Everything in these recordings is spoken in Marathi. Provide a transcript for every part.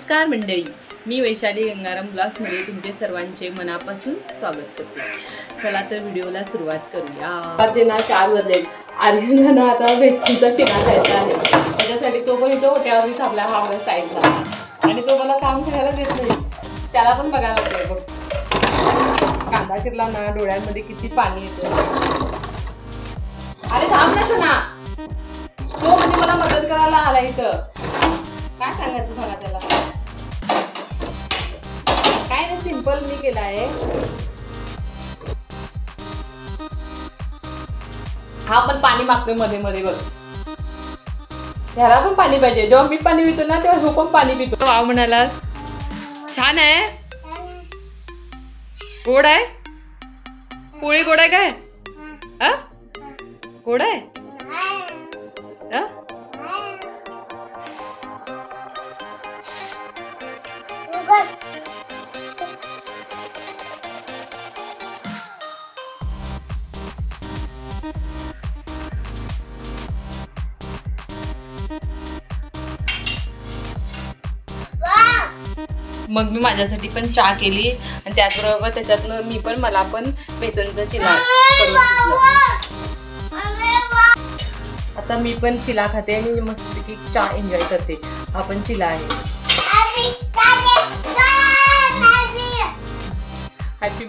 नमस्कार मंडळी, मी वैशाली गंगाराम ब्लॉग्समध्ये तुमचे सर्वांचे मनापासून स्वागत करते। चला तर व्हिडिओला सुरुवात करूया। आज ना 4 वाजले। आर्यनला आता बेसनचा चिना खायचा आहे, त्याच्यासाठी तो पण इथं होट्यावरच आपला हा मला साईडला, आणि तो मला काम करायला देत नाही, त्याला पण बघायला लागतंय बघ। कांदा चिरला ना डोळ्यांमध्ये किती पाणी येतं। अरे थांब ना सुना, तो म्हणजे मला मदत करायला आला इथं। काय सांगायचं सांगा त्याला? काय नाही, सिंपल मी केला आहे। हा पण पाणी मागतोय मध्ये मध्ये बघ, ह्याला पण पाणी पाहिजे। जेव्हा मी पाणी पितो ना तेव्हा हो पण पाणी पितो। वाव म्हणाला, छान आहे। गोड आहे पोळी, गोड आहे काय? गोड आहे? मग मी माझ्यासाठी पण चहा केली आणि त्याचबरोबर त्याच्यातनं मी पण मला पण बेसनचा चिला करून घेतला। आता मी पण चिला खाते आणि मस्तपैकी चहा एन्जॉय करते। हा पण चिला आहे। हॅपी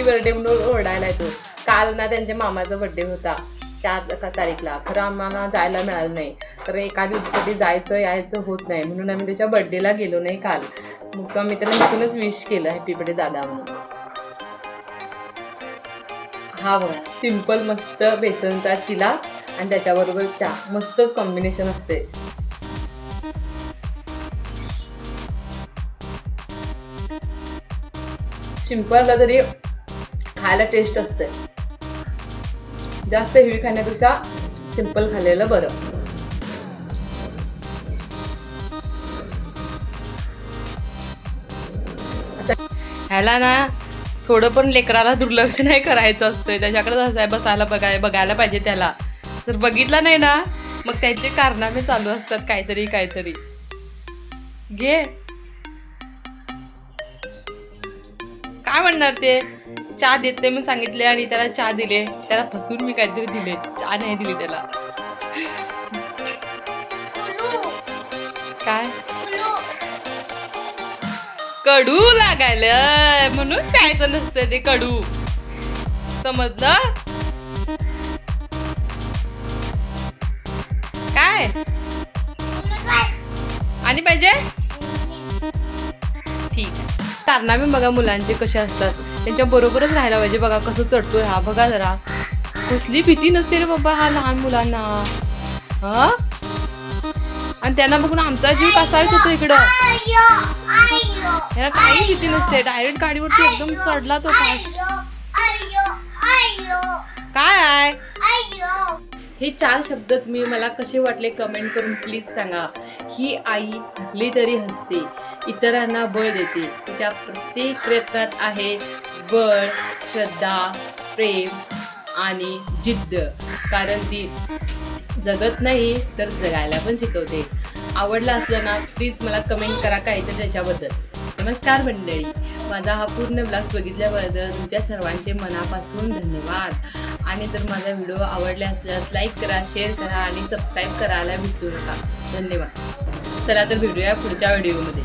बर्थडे म्हणून ओरडायला येतो। काल ना त्यांच्या मामाचा बर्थडे होता 4 तारीखला, खरं आम्हाला जायला मिळालं नाही, तर एका दिवसासाठी जायचं यायचं होत नाही म्हणून आम्ही त्याच्या बर्थडेला गेलो नाही काल। मग आम्ही त्याला इथूनच विश केलं हॅपी बर्थडे दादा म्हणून। हा बघा, सिंपल मस्त बेसनचा चिला आणि त्याच्याबरोबर चहा, मस्तच कॉम्बिनेशन असते। सिंपल तरी खायला टेस्ट असते, जास्त हेवी खाण्यापेक्षा सिंपल खाल्लेलं बरं। ह्याला ना थोडं पण लेकराला दुर्लक्ष नाही करायचं असतं, त्याच्याकडे असं बसायला बघायला पाहिजे त्याला। जर बघितलं नाही ना मग त्याचे कारनामे चालू असतात काहीतरी काहीतरी। घे, काय म्हणणार ते? चहा देते मी सांगितले आणि त्याला चहा दिले, त्याला फसून मी काहीतरी दिले, चहा नाही दिली त्याला। काय कडू लागायला म्हणून प्यायचं नसतं ते कडू, समजलं काय? आणि पाहिजे ठीक आहे। कारनामे बघा मुलांचे कसे असतात, त्यांच्या बरोबरच राहायला पाहिजे। बघा कसं चढतोय हा, बघा जरा, कसली भीती नसते रे बाबा हा लहान मुलांना। हा, आणि त्यांना बघून आमचा जीव कसायच होतो इकडं, याला काही भीती नसते, डायरेक्ट गाडीवरती एकदम चढला तो फास्ट। काय आहे हे 4 शब्द तुम्ही मला कसे वाटले कमेंट करून प्लीज सांगा। ही आई हसली तरी हसते, इतरांना बळ देते, तिच्या प्रत्येक प्रयत्नात आहे बळ, श्रद्धा, प्रेम आणि जिद्द, कारण ती जगत नाही तर जगायला पण शिकवते। आवडला असलं ना प्लीज मला कमेंट करा काहीतरी त्याच्याबद्दल। नमस्कार मंडळी, माझा हा पूर्ण ब्लॉग बघितल्याबद्दल तुमच्या सर्वांचे मनापासून धन्यवाद। आणि जर माझा व्हिडिओ आवडले असल्यास लाईक करा, शेअर करा आणि सबस्क्राईब करायला विसरू नका। धन्यवाद। चला तर भेटूया पुढच्या व्हिडिओमध्ये।